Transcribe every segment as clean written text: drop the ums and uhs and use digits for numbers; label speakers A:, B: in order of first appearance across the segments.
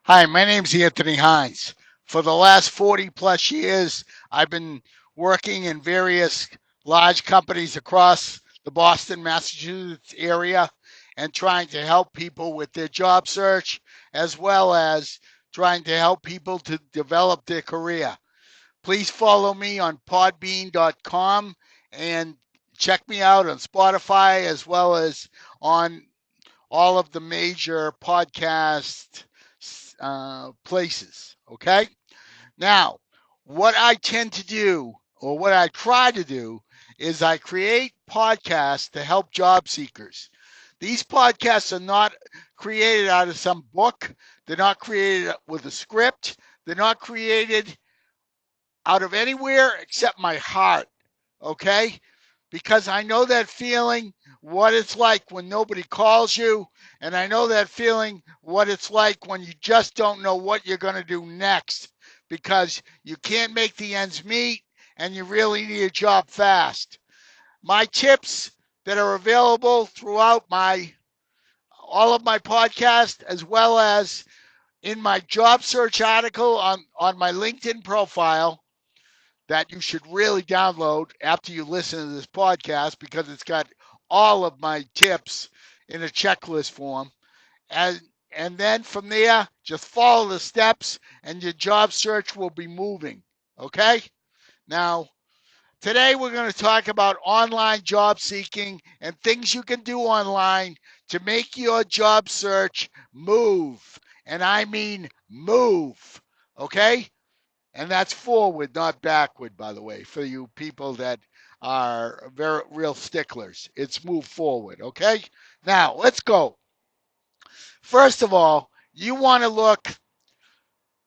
A: Hi, my name's Anthony Hines. For the last 40 plus years, I've been working in various large companies across the Boston, Massachusetts area and trying to help people with their job search as well as trying to help people to develop their career. Please follow me on podbean.com and check me out on Spotify as well as on all of the major podcast places. Okay. Now, what I tend to do, or what I try to do, is I create podcasts to help job seekers. These podcasts are not created out of some book. They're not created with a script. They're not created out of anywhere except my heart. Okay? Because I know that feeling, what it's like when nobody calls you, and I know that feeling, what it's like when you just don't know what you're going to do next because you can't make the ends meet and you really need a job fast. My tips that are available throughout my all of my podcast as well as in my job search article on my LinkedIn profile that you should really download after you listen to this podcast because it's got all of my tips in a checklist form. And and then from there, just follow the steps and your job search will be moving. Okay? Now, today we're going to talk about online job seeking and things you can do online to make your job search move. And I mean move. Okay? And that's forward, not backward, by the way, for you people that are very real sticklers. It's move forward, okay? Now, let's go. First of all, you want to look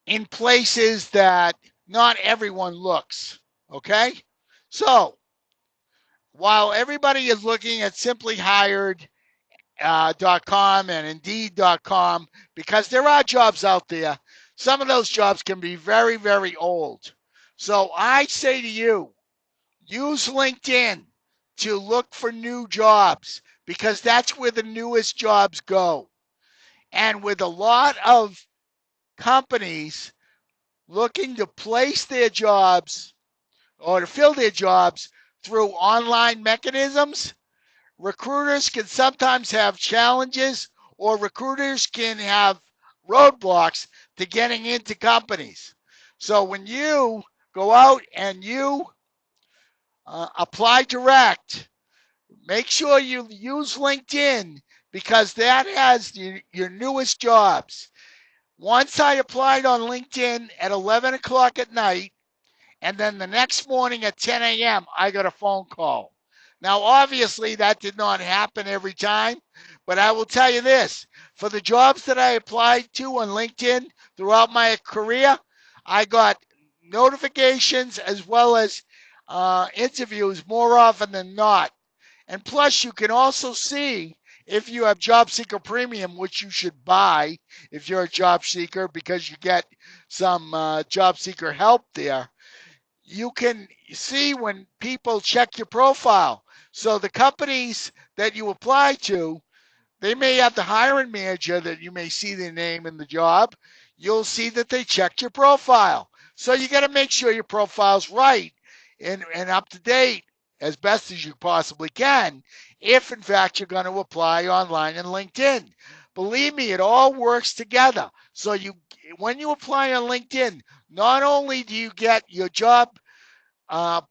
A: in places that not everyone looks, okay? So, while everybody is looking at simplyhired.com and indeed.com, because there are jobs out there, some of those jobs can be very, very old. So I say to you, use LinkedIn to look for new jobs because that's where the newest jobs go. And with a lot of companies looking to place their jobs or to fill their jobs through online mechanisms, recruiters can sometimes have challenges or recruiters can have roadblocks to getting into companies. So when you go out and you apply direct, make sure you use LinkedIn because that has your newest jobs. Once I applied on LinkedIn at 11 o'clock at night, and then the next morning at 10 a.m., I got a phone call. Now, obviously, that did not happen every time, but I will tell you this for the jobs that I applied to on LinkedIn throughout my career, I got notifications as well as interviews more often than not. And plus, you can also see if you have Job Seeker Premium, which you should buy if you're a job seeker because you get some job seeker help there. You can see when people check your profile. So the companies that you apply to, they may have the hiring manager that you may see their name in the job. You'll see that they checked your profile. So you got to make sure your profile's right and up to date as best as you possibly can if in fact you're going to apply online in LinkedIn. Believe me, it all works together. So you when you apply on LinkedIn, not only do you get your job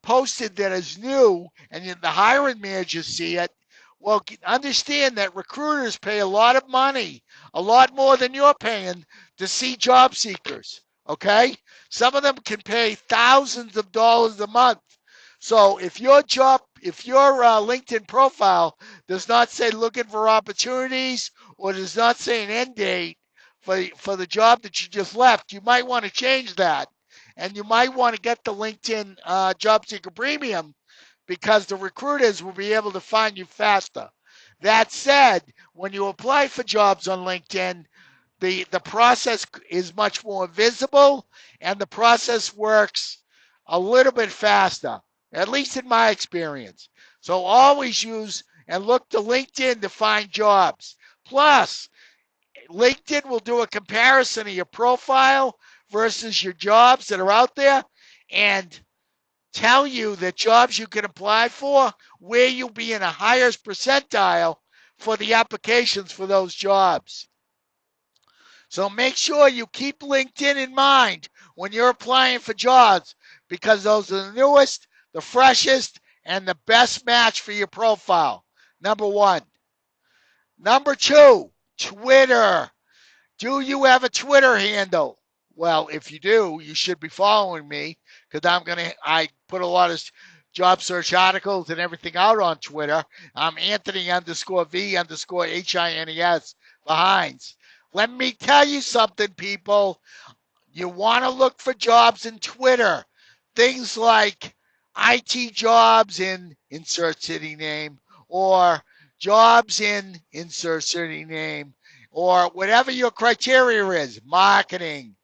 A: posted that is new and the hiring managers see it, well, understand that recruiters pay a lot of money, a lot more than you're paying to see job seekers. Okay? Some of them can pay thousands of dollars a month. So if your LinkedIn profile does not say looking for opportunities or does not say an end date for the job that you just left, you might want to change that. And you might want to get the LinkedIn Job Seeker Premium because the recruiters will be able to find you faster. That said, when you apply for jobs on LinkedIn, the process is much more visible and the process works a little bit faster, at least in my experience. So always use and look to LinkedIn to find jobs. Plus, LinkedIn will do a comparison of your profile versus your jobs that are out there and tell you the jobs you can apply for, where you'll be in a higher percentile for the applications for those jobs. So make sure you keep LinkedIn in mind when you're applying for jobs because those are the newest, the freshest, and the best match for your profile. Number one. Number two, Twitter. Do you have a Twitter handle? Well, if you do, you should be following me because I put a lot of job search articles and everything out on Twitter. I'm Anthony underscore V underscore Hines for Hines. Let me tell you something, people. You want to look for jobs in Twitter. Things like IT jobs in insert city name or jobs in insert city name or whatever your criteria is, marketing,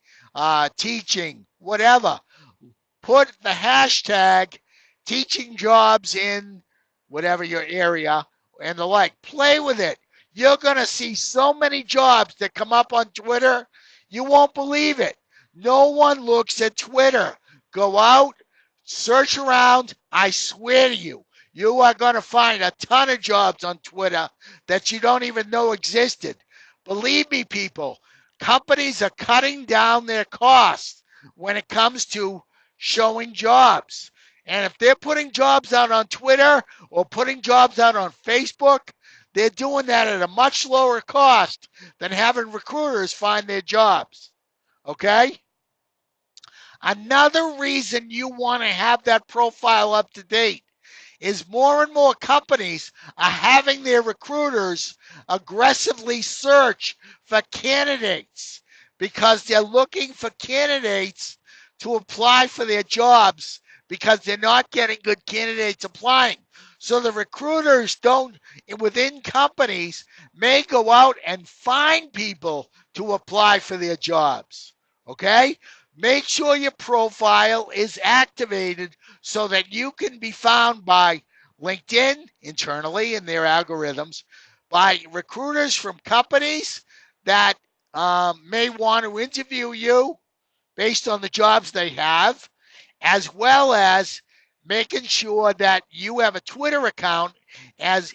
A: teaching, whatever. Put the hashtag teaching jobs in whatever your area and the like. Play with it. You're going to see so many jobs that come up on Twitter, you won't believe it. No one looks at Twitter. Go out, search around. I swear to you, you are going to find a ton of jobs on Twitter that you don't even know existed. Believe me, people, companies are cutting down their costs when it comes to showing jobs. And if they're putting jobs out on Twitter or putting jobs out on Facebook, they're doing that at a much lower cost than having recruiters find their jobs. Okay? Another reason you want to have that profile up to date is more and more companies are having their recruiters aggressively search for candidates because they're looking for candidates to apply for their jobs because they're not getting good candidates applying. So the recruiters don't, within companies, may go out and find people to apply for their jobs. Okay? Make sure your profile is activated so that you can be found by LinkedIn internally in their algorithms, by recruiters from companies that may want to interview you based on the jobs they have, as well as making sure that you have a Twitter account and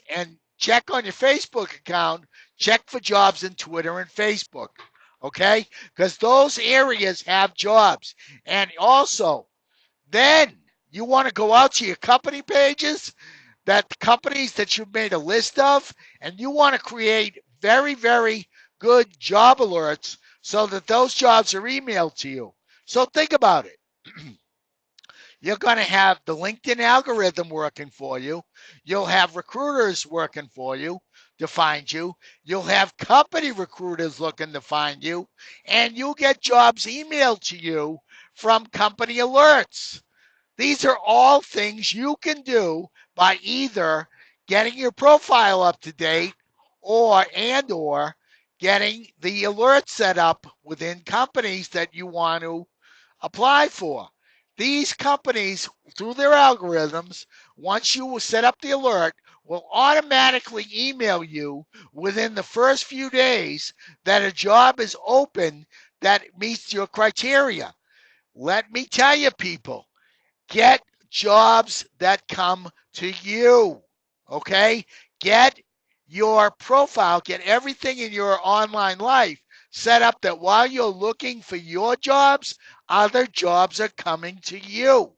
A: check on your Facebook account, check for jobs in Twitter and Facebook. Okay? Because those areas have jobs. And also, then you want to go out to your company pages, that companies that you've made a list of, and you want to create very, very good job alerts so that those jobs are emailed to you. So think about it. You're going to have the LinkedIn algorithm working for you. You'll have recruiters working for you to find you. You'll have company recruiters looking to find you. And you'll get jobs emailed to you from company alerts. These are all things you can do by either getting your profile up to date or getting the alert set up within companies that you want to apply for. These companies, through their algorithms, once you set up the alert, will automatically email you within the first few days that a job is open that meets your criteria. Let me tell you, people, get jobs that come to you. Okay? Get your profile, get everything in your online life set up that while you're looking for your jobs, other jobs are coming to you.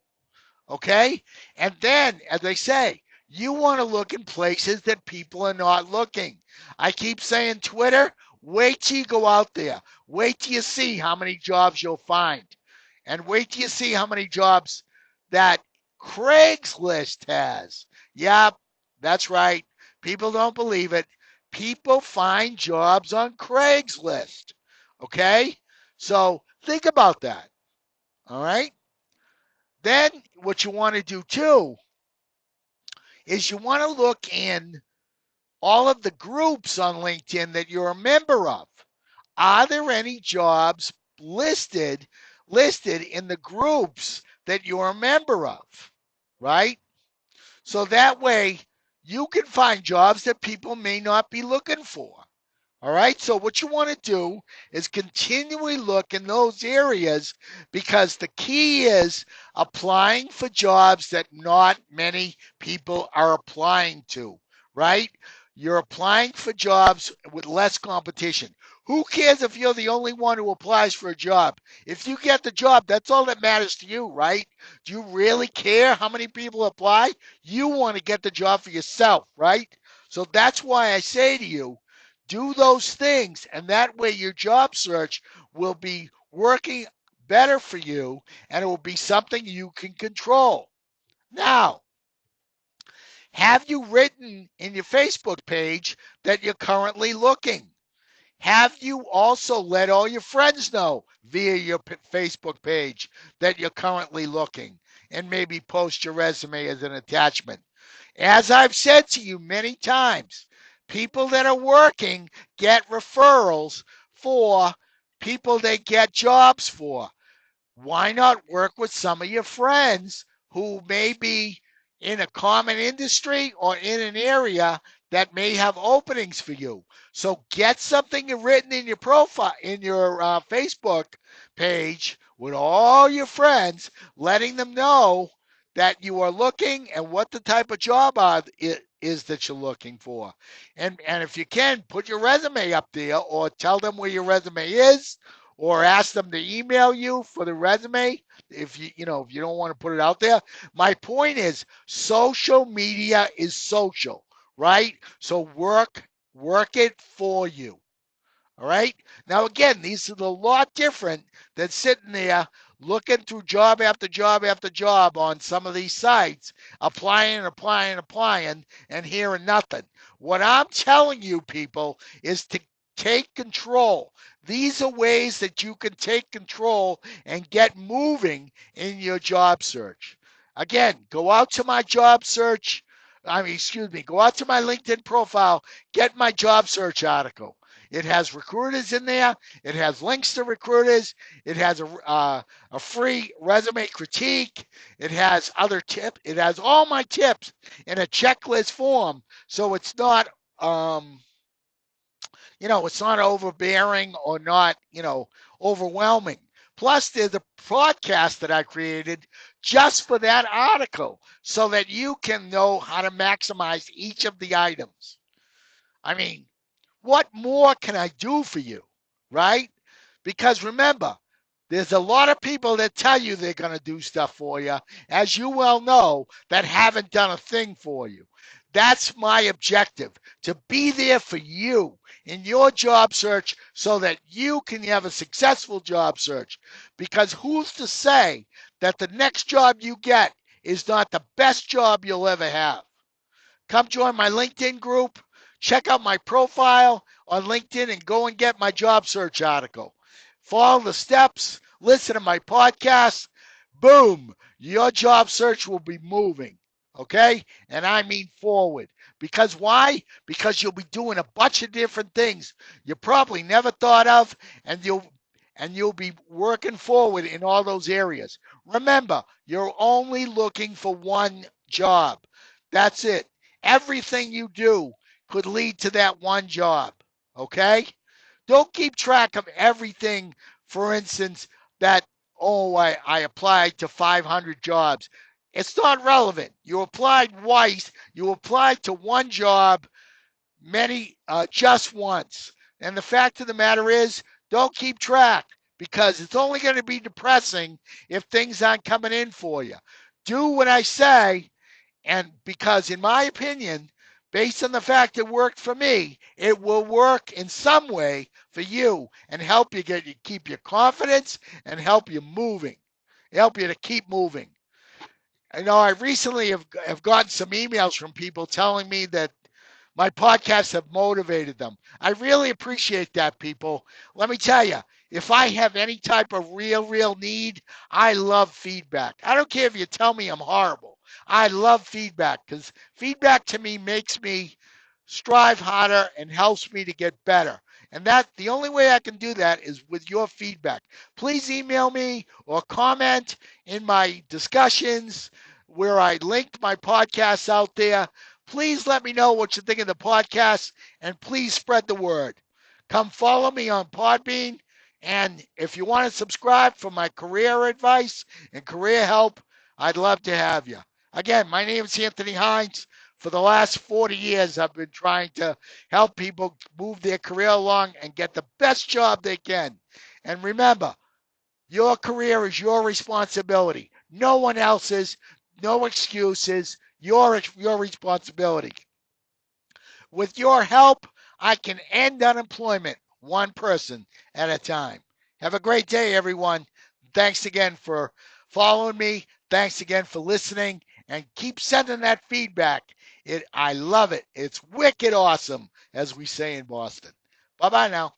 A: Okay? And then, as I say, you want to look in places that people are not looking. I keep saying Twitter, wait till you go out there. Wait till you see how many jobs you'll find. And wait till you see how many jobs that Craigslist has. Yep, that's right. People don't believe it. People find jobs on Craigslist. Okay? So think about that. All right? Then what you want to do too is you want to look in all of the groups on LinkedIn that you're a member of. Are there any jobs listed in the groups that you're a member of? Right? So that way you can find jobs that people may not be looking for. All right. So what you want to do is continually look in those areas because the key is applying for jobs that not many people are applying to, right? You're applying for jobs with less competition. Who cares if you're the only one who applies for a job? If you get the job, that's all that matters to you, right? Do you really care how many people apply? You want to get the job for yourself, right? So that's why I say to you, do those things, and that way your job search will be working better for you and it will be something you can control. Now, have you written in your Facebook page that you're currently looking? Have you also let all your friends know via your Facebook page that you're currently looking and maybe post your resume as an attachment? As I've said to you many times, people that are working get referrals for people they get jobs for. Why not work with some of your friends who may be in a common industry or in an area that may have openings for you? So get something written in your profile, in your Facebook page with all your friends, letting them know that you are looking and what the type of job is that you're looking for. And if you can, put your resume up there or tell them where your resume is or ask them to email you for the resume if you don't want to put it out there. My point is social media is social, right? So work it for you. All right. Now, again, these are a lot different than sitting there looking through job after job after job on some of these sites, applying and applying and applying and hearing nothing. What I'm telling you, people, is to take control. These are ways that you can take control and get moving in your job search. Again, go out to my job search. Go out to my LinkedIn profile, get my job search article. It has recruiters in there. It has links to recruiters. It has a free resume critique. It has other tips. It has all my tips in a checklist form. So it's not, it's not overbearing or not, overwhelming. Plus, there's a podcast that I created just for that article so that you can know how to maximize each of the items. I mean, what more can I do for you? Right? Because remember, there's a lot of people that tell you they're going to do stuff for you, as you well know, that haven't done a thing for you. That's my objective, to be there for you in your job search so that you can have a successful job search. Because who's to say that the next job you get is not the best job you'll ever have? Come join my LinkedIn group. Check out my profile on LinkedIn and go and get my job search article. Follow the steps, listen to my podcast. Boom, your job search will be moving. Okay? And I mean forward. Because why? Because you'll be doing a bunch of different things you probably never thought of, and you'll be working forward in all those areas. Remember, you're only looking for one job. That's it. Everything you do could lead to that one job. Okay? Don't keep track of everything. For instance, that, oh, I applied to 500 jobs. It's not relevant. You applied twice. You applied to one job, just once. And the fact of the matter is, don't keep track because it's only going to be depressing if things aren't coming in for you. Do what I say, and because, in my opinion, based on the fact it worked for me, it will work in some way for you and help you keep your confidence and help you moving, help you to keep moving. I know I recently have gotten some emails from people telling me that my podcasts have motivated them. I really appreciate that, people. Let me tell you, if I have any type of real need, I love feedback. I don't care if you tell me I'm horrible. I love feedback because feedback to me makes me strive harder and helps me to get better. And that the only way I can do that is with your feedback. Please email me or comment in my discussions where I linked my podcasts out there. Please let me know what you think of the podcast and please spread the word. Come follow me on Podbean. And if you want to subscribe for my career advice and career help, I'd love to have you. Again, my name is Anthony Hines. For the last 40 years, I've been trying to help people move their career along and get the best job they can. And remember, your career is your responsibility. No one else's. No excuses. Your responsibility. With your help, I can end unemployment one person at a time. Have a great day, everyone. Thanks again for following me. Thanks again for listening. And keep sending that feedback. I love it. It's wicked awesome, as we say in Boston. Bye bye now.